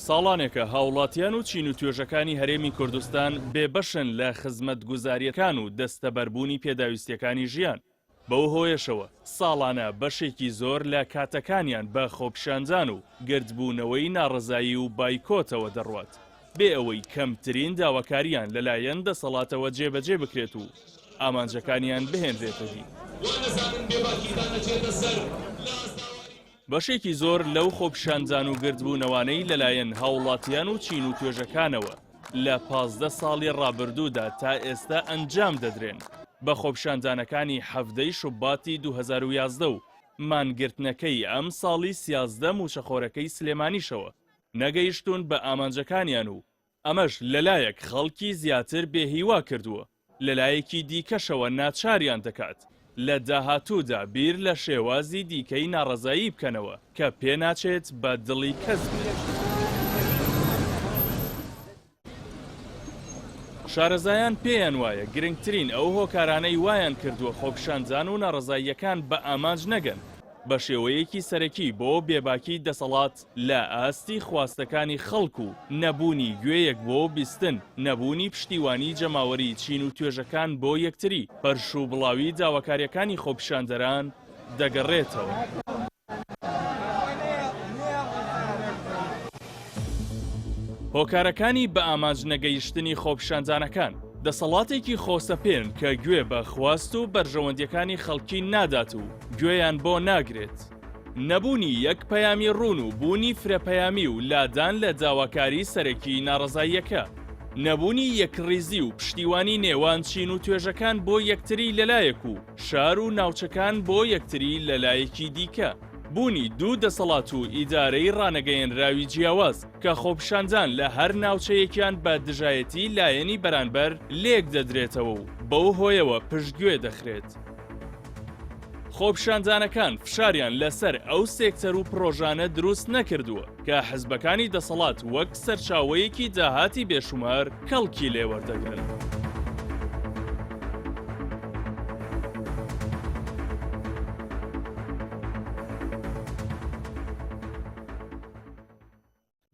ساڵانێکە هاوڵاتیان و چین و توێژەکانی هەرێمی کوردستان بێبەشن لە خزمەتگوزاریەکان و دەستەبەربوونی پێداویستیەکانی ژیان. بەو هۆیشەوە ساڵانە بەشێکی زۆر لە کاتەکانیان بە خۆپیشاندان و گردبوونەوەی ناڕەزایی و بایکۆتەوە دەڕوات، بێ ئەوەی کەمترین داواکاریان لەلایەن دەسەڵاتەوە جێبەجێ بکرێت و ئامانجەکانیان بهێنرێتە دی. بەشێکی زۆر لەو خۆپیشاندان و گردبوونەوانەی لەلایەن هاوڵاتیان و چین و توێژەکانەوە لە 15 ساڵی ڕابردوودا تا ئێستا ئەنجام دەدرێن بە خۆپیشاندانەکانی هەفتەی شوباتی 2011 و مانگرتنەکەی ئەم ساڵی 13 موچەخۆرەکەی سلێمانیشەوە نەگەیشتون بە ئامانجەکانیان و ئەمەش لەلایەک خەڵکی زیاتر بێهیوا کردووە، لەلایەکی دیکەشەوە ناچاریان دەکات لە داهاتوودا بیر لە شێوازی دیکەی ناڕەزایی بکەنەوە کە پێناچێت بە دڵی کەس بێت. شارەزایان پێیان وایە گرنگترین ئەو هۆکارانەی وایان کردووە خۆپیشاندان و ناڕەزاییەکان بە ئامانج نەگەن بە شێوەیەکی سەرەکی بۆ بێباکی دەسەڵات لە ئاستی خواستەکانی خەڵک و نەبوونی گوێیەک بۆ بیستن، نەبوونی پشتیوانی جەماوەری چین و توێژەکان بۆ یەکتری، پەرش و بڵاوی داواکاریەکانی خۆپیشاندەران دەگەڕێتەوە. هۆکارەکانی بە ئامانج نەگەیشتنی خۆپیشاندانەکان دەسەڵاتێکی خۆسەپێن کە گوێ بە خواست و بەرژەوەندیەکانی خەڵکی نادات و گوێیان بۆ ناگرێت. نەبوونی یەک پەیامی ڕوون و بوونی فرەپەیامی و لادان لە داواکاری سەرەکی ناڕەزاییەکە، نەبوونی یەکڕیزی و پشتیوانی نێوان چین و توێژەکان بۆ یەکتری لەلایەک و شار و ناوچەکان بۆ یەکتری لەلایەکی دیکە، بوونی دوو دەسەڵات و ئیدارەی ڕانەگەیەنراوی جیاواز کە خۆپیشاندان لە هەر ناوچەیەکیان بە دژایەتی لایەنی بەرانبەر لێک دەدرێتەوە و بەو هۆیەوە پشتگوێ دەخرێت. خۆپیشاندانەکان فشاریان لەسەر ئەو سێکتەر و پرۆژانە دروست نەکردووە کە حیزبەکانی دەسەڵات وەک سەرچاوەیەکی داهاتی بێشومار کەڵکی لێوەردەگرن.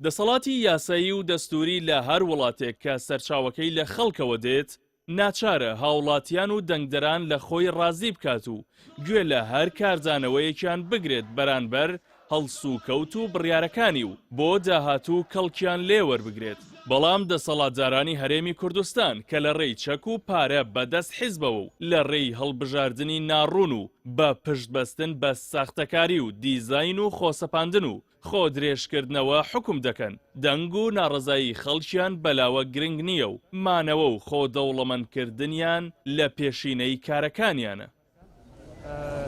دەسەڵاتی یاسایی و دەستوری لە هەر وڵاتێک کە سەرچاوەکەی لە خەڵکەوە دێت ناچارە هاوڵاتیان و دەنگدەران لە خۆی ڕازی بکات و گوێ لە هەر کاردانەوەیەکیان بگرێت بەرانبەر هەڵسوکەوت و بڕیارەکانی و بۆ داهاتوو کەڵکیان لێوەربگرێت. بەڵام دەسەڵاتدارانی هەرێمی کوردستان کە لە ڕێی چەک و پارە بەدەست حیزبەوە و لە ڕێی هەڵبژاردننی ناڕوون و بە پشتبەستن بە ساختەکاری و دیزاین و خۆسەپاندن و خۆ درێژکردنەوە حکم دەکەن، دەنگ و ناڕەزایی خەڵکیان بەلاوە گرنگ نییە و مانەوە و خۆ دەوڵەمەندکردنیان لە پێشینەی کارەکانیانە.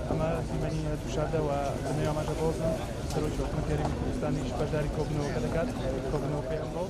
ئەمە دیمەنی تووشاردەوە بنەوە ئاماژە بۆزن سەرۆکی حکومەتی هەرێمی کوردستانیش بەشداری کۆبنەوەکە دەکات کۆبنەوەکەی ئەمڕۆ